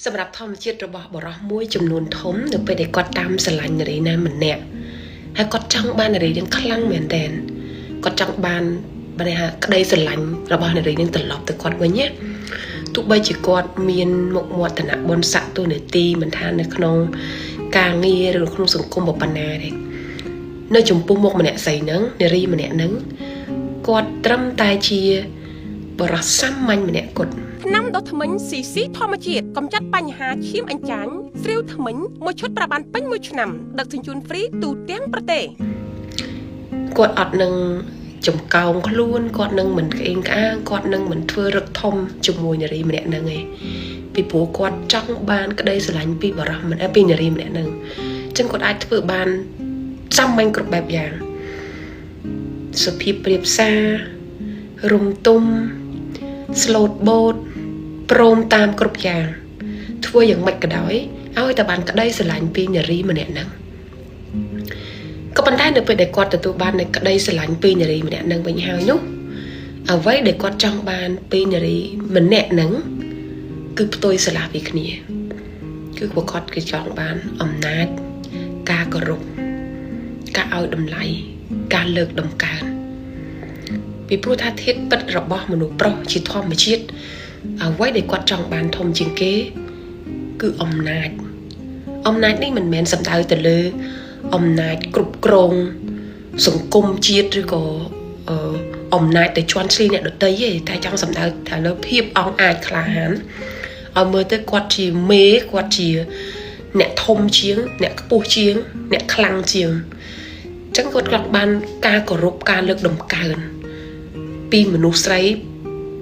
สำหรับธรรมជាតិរបស់បរោះមួយចំនួនធំនៅពេលដែលគាត់តាមស្រឡាញ់នារីណាម្នាក់ហើយគាត់ចង់បាននារីនឹងខ្លាំងមែនទែនគាត់ចង់បានបើថាក្តីស្រឡាញ់របស់នារីនឹងត្រឡប់ទៅគាត់វិញណាទោះបីជាគាត់មានមុខមាត់ឋានៈបុណ្យស័ក្តិទូនាទីមិនថានៅក្នុងការងារឬក្នុងសង្គមប៉ុណ្ណាទេនៅចំពោះមុខម្នាក់ស្រីហ្នឹងនារីម្នាក់ហ្នឹងគាត់ត្រឹមតែជាបរោះសាមញ្ញម្នាក់គត់ថ្នាំដុសធ្មេញ CC ធម្មជាតិកំចាត់បញ្ហាឈាមអញ្ចាញស្រាវធ្មេញមួយឈុតប្រាប់បានពេញមួយឆ្នាំដឹកជញ្ជូនហ្វ្រីទូទាំងប្រទេសគាត់អត់នឹងចំកោងខ្លួនគាត់នឹងមិនក្អេងក្អាងគាត់នឹងមិនធ្វើរឹកធំជាមួយនារីម្នាក់ហ្នឹងឯងពីព្រោះគាត់ចង់បានក្តីស្រឡាញ់ពីបរោះម្នាក់ពីនារីម្នាក់ហ្នឹងអញ្ចឹងគាត់អាចធ្វើបានសាមញ្ញគ្រប់បែបយ៉ាងសុភាពប្រៀបសាររំទុំស្លូតបូតព្រមតាមគ្រប់យ៉ាងធ្វើយ៉ាងម៉េចក៏ដោយឲ្យតែបានក្តីស្រឡាញ់ពីនារីម្នាក់ហ្នឹងក៏ប៉ុន្តែនៅពេលដែលគាត់ទទួលបាននូវក្តីស្រឡាញ់ពីនារីម្នាក់ហ្នឹងវិញហើយនោះអ្វីដែលគាត់ចង់បានពីនារីម្នាក់ហ្នឹងគឺផ្ទុយស្រឡះពីគ្នាគឺពួកគាត់គឺចង់បានអំណាចការគោរពការឲ្យតម្លៃការលើកតម្កើងពីព្រោះថាធាតុពិតរបស់មនុស្សប្រុសជាធម្មជាតិអ្វីដែលគាត់ចង់បានធំជាងគេគឺអំណាចនេះមិនមែនសំដៅទៅលើអំណាចគ្រប់គ្រងសង្គមជាតិឬក៏អំណាចទៅជន់ឈ្លីអ្នកដទៃទេតែចង់សំដៅថាលើភាពអង់អាចក្លាហានឲ្យមើលទៅគាត់ជាមេគាត់ជាអ្នកធំជាងអ្នកខ្ពស់ជាងអ្នកខ្លាំងជាងអញ្ចឹងគាត់បានការគោរពការលើកតម្កើងពីមនុស្សស្រី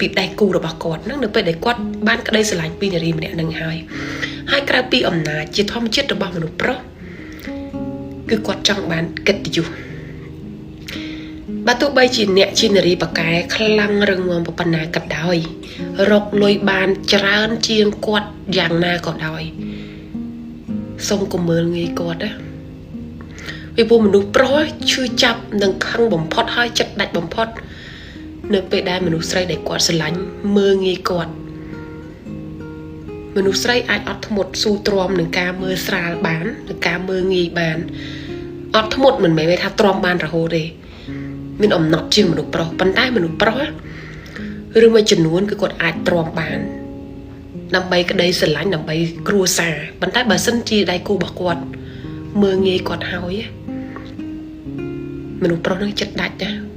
ពីដៃគូរបស់គាត់ហ្នឹងនៅពេលដែលគាត់បានក្តីស្រឡាញ់ពីនារីម្នាក់ហ្នឹងហើយក្រៅពីអំណាចជាធម្មជាតិរបស់មនុស្សប្រុសគឺគាត់ចង់បានកិត្តិយសបើទោះបីជាអ្នកជានារីបកែខ្លាំងរឹងមាំប៉ុណ្ណាក៏ដោយរកលុយបានច្រើនជាងគាត់យ៉ាងណាក៏ដោយសូមកុំមើលងាយគាត់ណាពីព្រោះមនុស្សប្រុសឈឺចាប់និងខឹងបំផុតហើយចិត្តដាច់បំផុតនៅពេលដែលមនុស្សស្រីដែលគាត់ស្រឡាញ់មើលងាយគាត់មនុស្សស្រីអាចអត់ធ្មត់ស៊ូទ្រាំនឹងការមើលស្រាលបាននឹងការមើលងាយបានអត់ធ្មត់មិនមែនថាទ្រាំបានរហូតទេមានអំណត់ជាងមនុស្សប្រុសប៉ុន្តែមនុស្សប្រុសឬមួយចំនួនគឺគាត់អាចទ្រាំបានដើម្បីក្តីស្រឡាញ់ដើម្បីគ្រួសារប៉ុន្តែបើសិនជាដៃគូរបស់គាត់មើលងាយគាត់ហើយមនុស្សប្រុសនឹងចិត្តដាច់ណា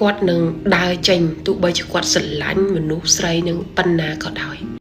គាត់នឹងដើរចេញទោះបីជាគាត់ស្រឡាញ់មនុស្សស្រីនឹងប៉ុណ្ណាក៏ដោយ